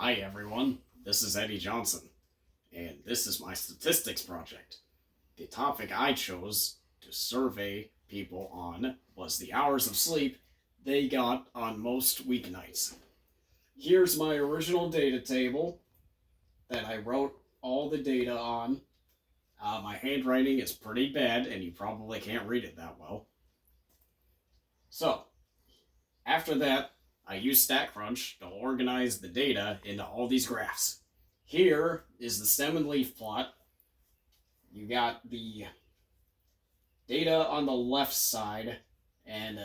Hi everyone, this is Eddie Johnson, and this is my statistics project. The topic I chose to survey people on was the hours of sleep they got on most weeknights. Here's my original data table that I wrote all the data on. My handwriting is pretty bad, and you probably can't read it that well. So, after that, I used StatCrunch to organize the data into all these graphs. Here is the stem and leaf plot. You got the data on the left side, and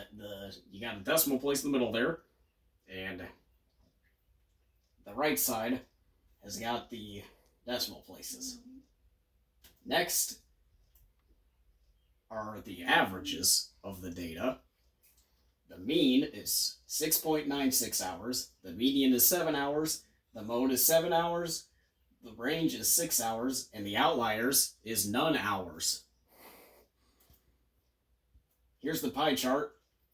you got a decimal place in the middle there, and the right side has got the decimal places. Next are the averages of the data. The mean is 6.96 hours, the median is 7 hours, the mode is 7 hours, the range is 6 hours, and the outliers is none hours. Here's the pie chart.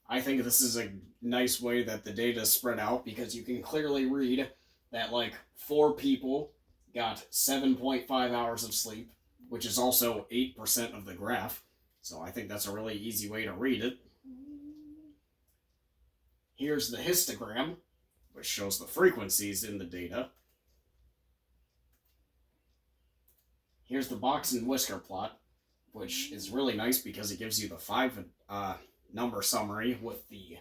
I think this is a nice way that the data is spread out because you can clearly read that like 4 people got 7.5 hours of sleep, which is also 8% of the graph. So I think that's a really easy way to read it. Here's the histogram, which shows the frequencies in the data. Here's the box and whisker plot, which is really nice because it gives you the 5 number summary with the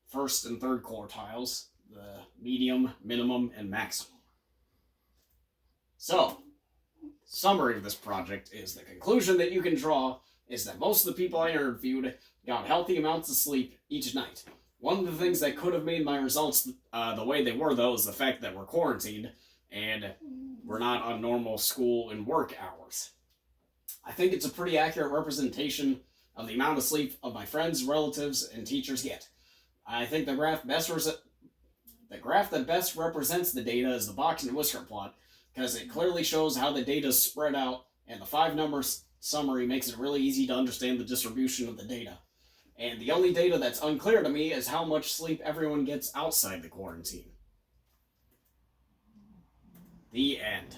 first and third quartiles, the medium, minimum, and maximum. So, summary of this project is the conclusion that you can draw is that most of the people I interviewed got healthy amounts of sleep each night. One of the things that could have made my results the way they were, though, is the fact that we're quarantined and we're not on normal school and work hours. I think it's a pretty accurate representation of the amount of sleep of my friends, relatives, and teachers get. I think the graph that best represents the data is the box and whisker plot, because it clearly shows how the data is spread out, and the 5 numbers summary makes it really easy to understand the distribution of the data. And the only data that's unclear to me is how much sleep everyone gets outside the quarantine. The end.